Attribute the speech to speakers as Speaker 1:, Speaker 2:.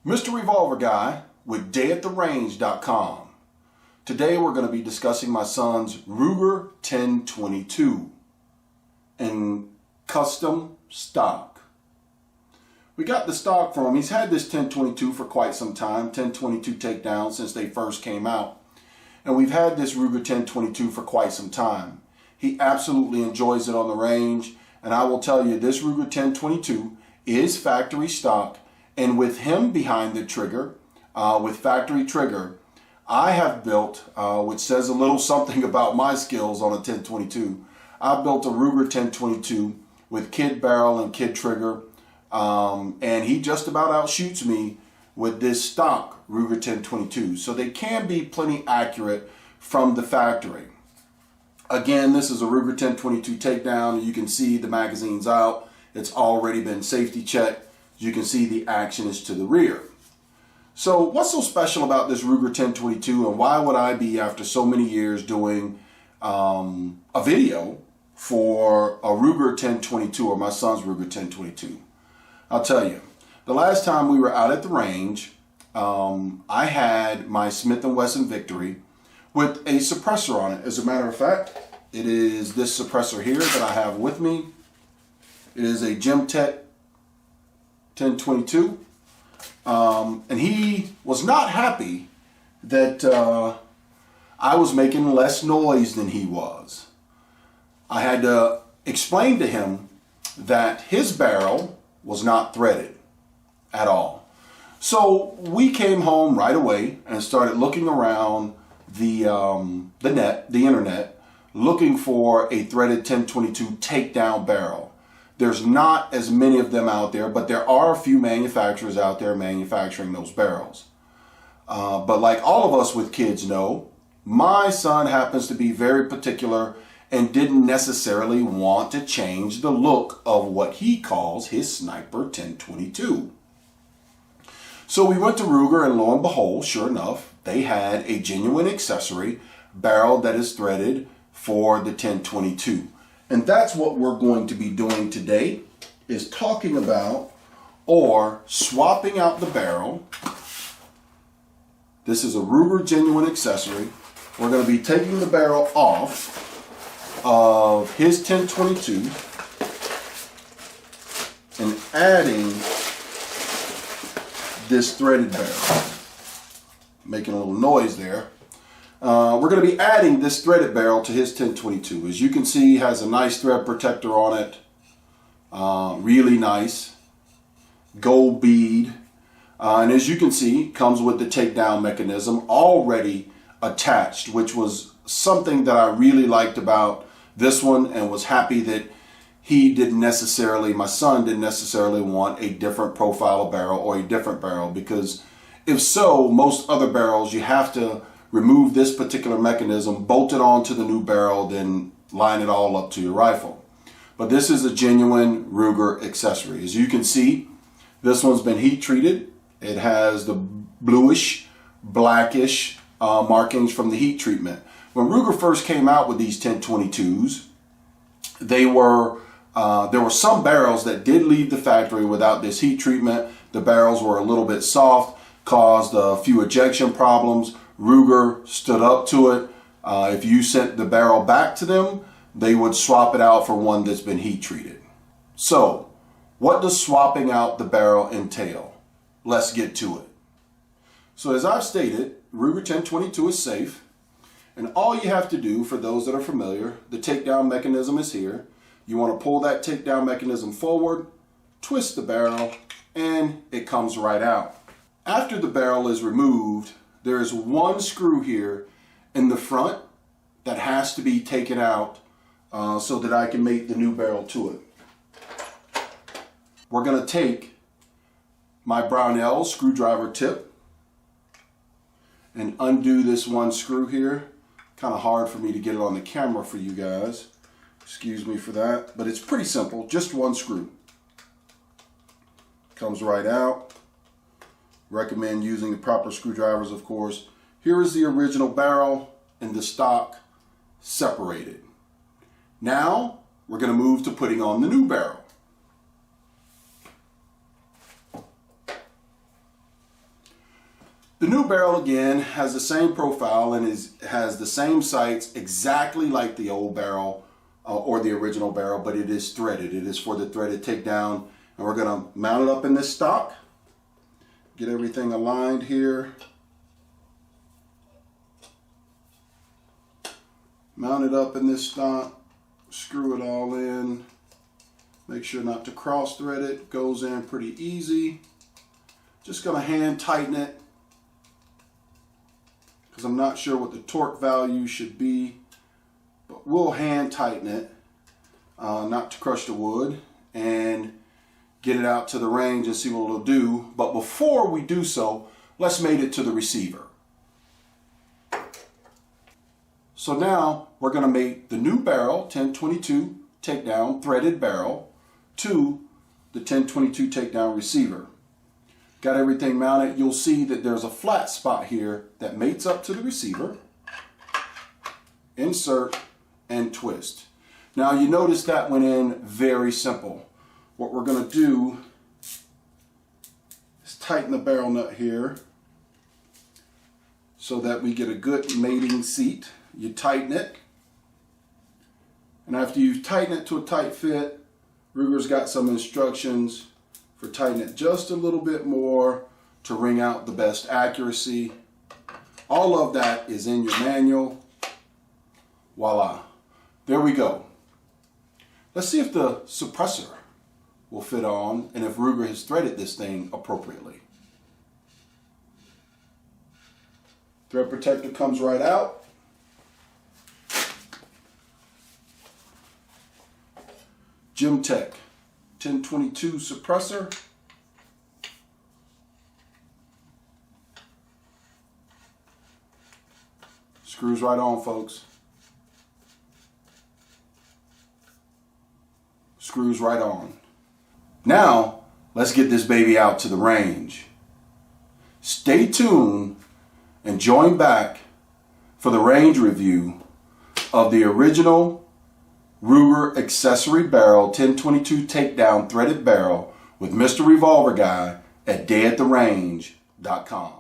Speaker 1: Mr. Revolver Guy with DayAtTheRange.com. Today we're going to be discussing my son's Ruger 1022 in custom stock. We got the stock from him. He's had this 1022 for quite some time, 1022 Takedown, since they first came out. And we've had this Ruger 1022 for quite some time. He absolutely enjoys it on the range. And I will tell you, this Ruger 1022 is factory stock. And with him behind the trigger, with factory trigger, I have built, which says a little something about my skills on a 1022. I built a Ruger 1022 with kid barrel and kid trigger. And he just about outshoots me with this stock Ruger 1022. So they can be plenty accurate from the factory. Again, this is a Ruger 1022 Takedown. You can see the magazine's out. It's already been safety checked. You can see the action is to the rear. So what's so special about this Ruger 1022, and why would I be, after so many years, doing a video for a Ruger 1022, or my son's Ruger 1022? I'll tell you, the last time we were out at the range, I had my Smith & Wesson Victory with a suppressor on it. As a matter of fact, it is this suppressor here that I have with me. It is a Gemtech 1022. And he was not happy that I was making less noise than he was. I had to explain to him that his barrel was not threaded at all. So we came home right away and started looking around the internet, looking for a threaded 1022 Takedown barrel. There's not as many of them out there, but there are a few manufacturers out there manufacturing those barrels. But like all of us with kids know, my son happens to be very particular and didn't necessarily want to change the look of what he calls his Sniper 1022. So we went to Ruger, and lo and behold, sure enough, they had a genuine accessory barrel that is threaded for the 1022. And that's what we're going to be doing today, is talking about or swapping out the barrel. This is a Ruger genuine accessory. We're going to be taking the barrel off of his 1022 and adding this threaded barrel. Making a little noise there. We're going to be adding this threaded barrel to his 1022. As you can see, it has a nice thread protector on it. Really nice. Gold bead. And as you can see, it comes with the takedown mechanism already attached, which was something that I really liked about this one, and was happy that my son didn't necessarily want a different profile of barrel or a different barrel, because if so, most other barrels, you have to remove this particular mechanism, bolt it onto the new barrel, then line it all up to your rifle. But this is a genuine Ruger accessory. As you can see, this one's been heat treated. It has the bluish, blackish markings from the heat treatment. When Ruger first came out with these 1022s, there were some barrels that did leave the factory without this heat treatment. The barrels were a little bit soft, caused a few ejection problems. Ruger stood up to it. If you sent the barrel back to them, they would swap it out for one that's been heat treated. So, what does swapping out the barrel entail? Let's get to it. So as I've stated, Ruger 1022 is safe. And all you have to do, for those that are familiar, the takedown mechanism is here. You want to pull that takedown mechanism forward, twist the barrel, and it comes right out. After the barrel is removed, there is one screw here in the front that has to be taken out so that I can make the new barrel to it. We're going to take my Brownell screwdriver tip and undo this one screw here. Kind of hard for me to get it on the camera for you guys. Excuse me for that. But it's pretty simple. Just one screw. Comes right out. Recommend using the proper screwdrivers, of course. Here is the original barrel and the stock separated. Now we're going to move to putting on the new barrel. The new barrel again has the same profile and has the same sights exactly like the old barrel or the original barrel, but it is threaded. It is for the threaded takedown, and we're going to mount it up in this stock. Get everything aligned here. Mount it up in this stock. Screw it all in. Make sure not to cross thread it. Goes in pretty easy. Just going to hand tighten it because I'm not sure what the torque value should be, but we'll hand tighten it, not to crush the wood, and get it out to the range and see what it'll do. But before we do so, let's mate it to the receiver. So now we're going to mate the new barrel, 1022 takedown threaded barrel, to the 1022 takedown receiver. Got everything mounted. You'll see that there's a flat spot here that mates up to the receiver. Insert and twist. Now you notice that went in very simple. What we're going to do is tighten the barrel nut here so that we get a good mating seat. You tighten it, and after you tighten it to a tight fit, Ruger's got some instructions for tightening it just a little bit more to wring out the best accuracy. All of that is in your manual. Voila. There we go. Let's see if the suppressor will fit on and if Ruger has threaded this thing appropriately. Thread protector comes right out. Tech 1022 suppressor. Screws right on, folks. Screws right on. Now, let's get this baby out to the range. Stay tuned and join back for the range review of the original Ruger accessory barrel 1022 takedown threaded barrel with Mr. Revolver Guy at dayattherange.com.